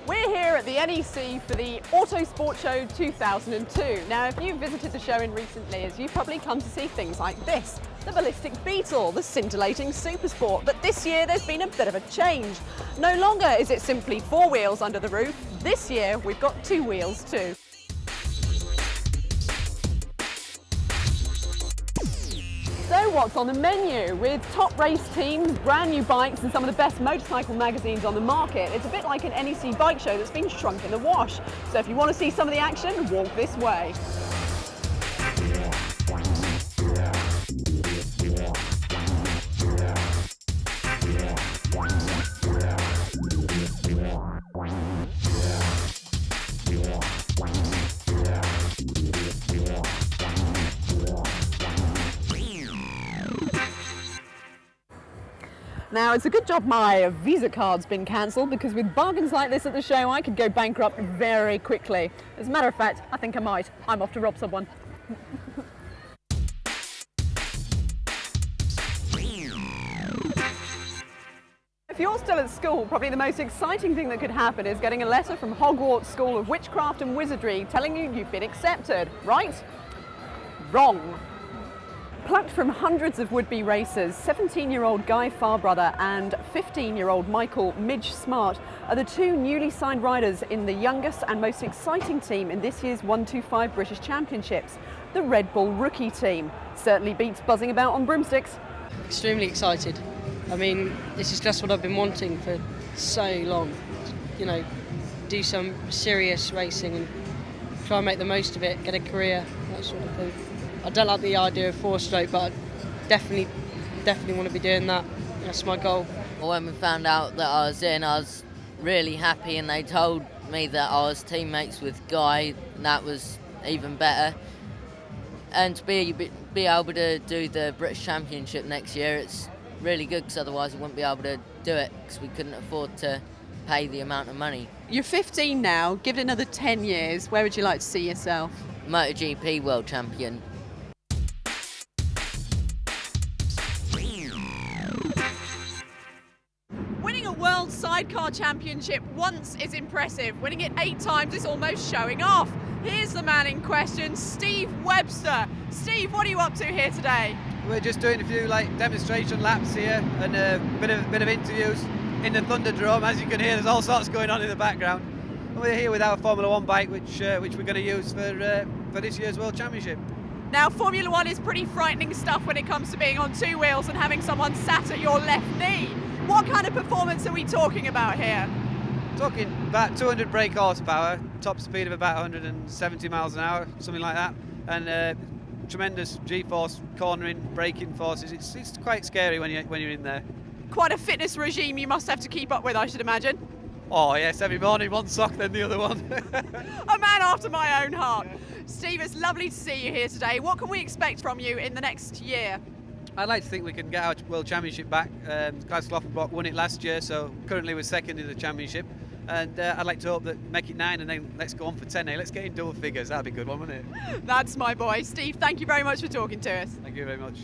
We're here at the NEC for the Autosport Show 2002. Now, if you've visited the show in recent years, you've probably come to see things like this, the ballistic beetle, the scintillating supersport. But this year, there's been a bit of a change. No longer is it simply 4 wheels under the roof. This year, we've got 2 wheels too. So what's on the menu? With top race teams, brand new bikes and some of the best motorcycle magazines on the market, it's a bit like an NEC bike show that's been shrunk in the wash. So if you want to see some of the action, walk this way. Now, it's a good job my Visa card's been cancelled, because with bargains like this at the show, I could go bankrupt very quickly. As a matter of fact, I think I might. I'm off to rob someone. If you're still at school, probably the most exciting thing that could happen is getting a letter from Hogwarts School of Witchcraft and Wizardry telling you you've been accepted, right? Wrong. Plucked from hundreds of would-be racers, 17-year-old Guy Farbrother and 15-year-old Midge Smart are the 2 newly signed riders in the youngest and most exciting team in this year's 125 British Championships, the Red Bull rookie team. Certainly beats buzzing about on broomsticks. Extremely excited. I mean, this is just what I've been wanting for so long. You know, do some serious racing and try and make the most of it, get a career, that sort of thing. I don't like the idea of 4-stroke, but I definitely want to be doing that. That's my goal. Well, when we found out that I was in, I was really happy, and they told me that I was teammates with Guy, and that was even better. And to be able to do the British Championship next year, it's really good, because otherwise we wouldn't be able to do it, because we couldn't afford to pay the amount of money. You're 15 now. Give it another 10 years. Where would you like to see yourself? MotoGP World Champion. Winning a World Sidecar Championship once is impressive. Winning it 8 times is almost showing off. Here's the man in question, Steve Webster. Steve, what are you up to here today? We're just doing a few demonstration laps here and a bit of interviews in the Thunderdome. As you can hear, there's all sorts going on in the background. And we're here with our Formula 1 bike, which we're going to use for this year's World Championship. Now, Formula 1 is pretty frightening stuff when it comes to being on 2 wheels and having someone sat at your left knee. What kind of performance are we talking about here? Talking about 200 brake horsepower, top speed of about 170 miles an hour, something like that, and tremendous G-force, cornering, braking forces. It's quite scary when you're in there. Quite a fitness regime you must have to keep up with, I should imagine. Oh yes, every morning one sock then the other one. A man after my own heart. Steve, it's lovely to see you here today. What can we expect from you in the next year? I'd like to think we can get our World Championship back. Guy Farbrother won it last year, so currently we're second in the championship. And I'd like to hope that make it 9 and then let's go on for 10. Let's get in double figures. That'd be a good one, wouldn't it? That's my boy. Steve, thank you very much for talking to us. Thank you very much.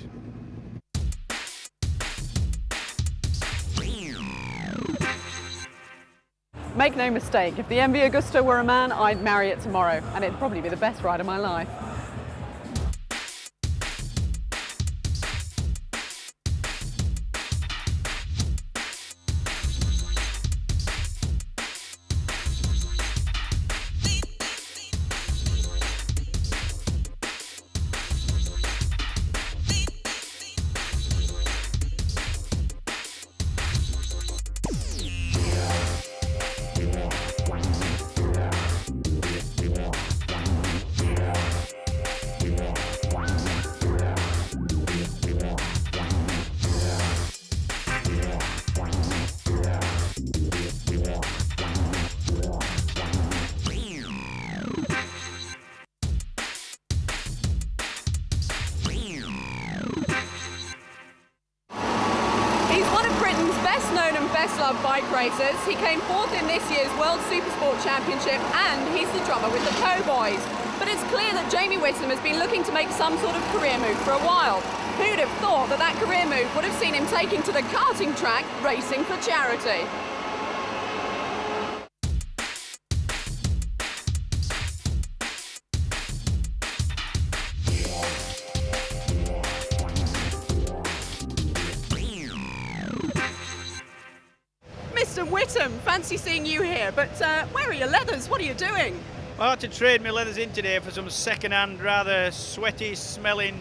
Make no mistake, if the MV Agusta were a man, I'd marry it tomorrow, and it'd probably be the best ride of my life. best-loved bike racers. He came fourth in this year's World Supersport Championship, and he's the drummer with the Cowboys. But it's clear that Jamie Whittam has been looking to make some sort of career move for a while. Who'd have thought that that career move would have seen him taking to the karting track, racing for charity? Mr. Whittam, fancy seeing you here, but where are your leathers? What are you doing? I had to trade my leathers in today for some second-hand, rather sweaty-smelling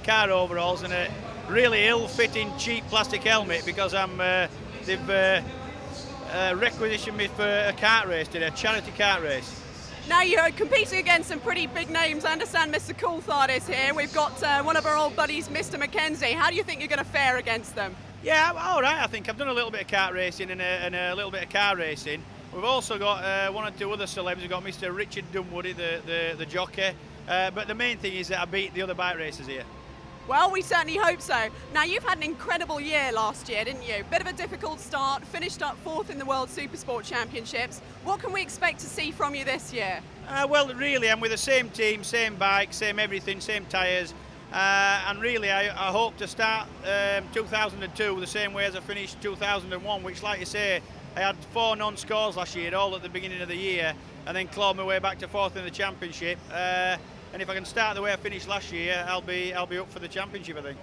car overalls and a really ill-fitting, cheap plastic helmet because they've requisitioned me for a kart race today, a charity kart race. Now you're competing against some pretty big names. I understand Mr. Coulthard is here. We've got one of our old buddies, Mr. Machenzie. How do you think you're going to fare against them? Yeah, all right. I think I've done a little bit of kart racing and a little bit of car racing. We've also got one or two other celebs. We've got Mr. Richard Dunwoody, the jockey. But the main thing is that I beat the other bike racers here. Well, we certainly hope so. Now, you've had an incredible year last year, didn't you? Bit of a difficult start, finished up 4th in the World Supersport Championships. What can we expect to see from you this year? Well, really, I'm with the same team, same bike, same everything, same tyres. And really, I hope to start 2002 the same way as I finished 2001, which, like you say, I had 4 non-scores last year, all at the beginning of the year, and then clawed my way back to 4th in the championship. And if I can start the way I finished last year, I'll be up for the championship, I think.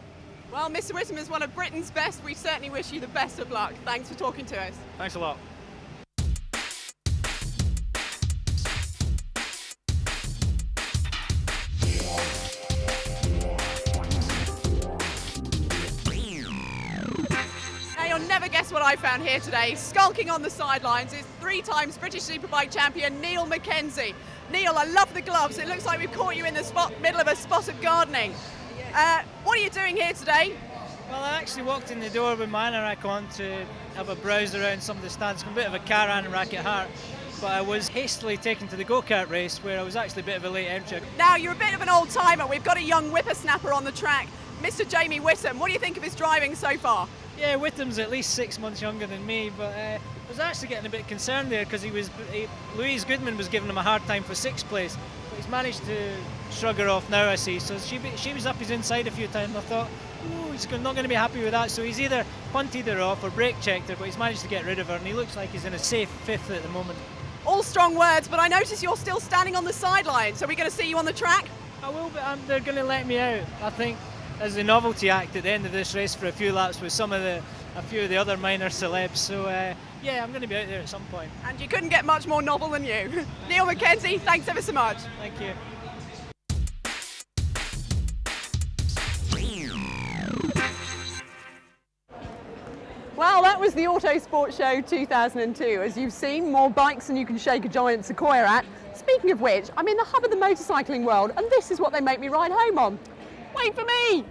Well, Mr. Whittam is one of Britain's best. We certainly wish you the best of luck. Thanks for talking to us. Thanks a lot. Now, you'll never guess what I found here today. Skulking on the sidelines is 3 times British Superbike champion Neil Machenzie. Neil, I love the gloves. It looks like we've caught you in the middle of a spot of gardening. What are you doing here today? Well, I actually walked in the door with my anorak on to have a browse around some of the stands. I'm a bit of a car anorak at heart, but I was hastily taken to the go-kart race where I was actually a bit of a late entry. Now, you're a bit of an old-timer. We've got a young whippersnapper on the track, Mr. Jamie Whittam. What do you think of his driving so far? Yeah, Whittam's at least 6 months younger than me, but I was actually getting a bit concerned there because Louise Goodman was giving him a hard time for 6th place, but he's managed to shrug her off now, I see. So she was up his inside a few times. I thought, oh, he's not going to be happy with that. So he's either punted her off or brake checked her, but he's managed to get rid of her, and he looks like he's in a safe 5th at the moment. All strong words, but I notice you're still standing on the sidelines. Are we going to see you on the track? I will, but they're going to let me out, I think, as a novelty act at the end of this race for a few laps with a few of the other minor celebs. So yeah, I'm going to be out there at some point. And you couldn't get much more novel than you. Neil Machenzie, thanks ever so much. Thank you. Well, that was the Autosport Show 2002. As you've seen, more bikes than you can shake a giant sequoia at. Speaking of which, I'm in the hub of the motorcycling world, and this is what they make me ride home on. Wait for me!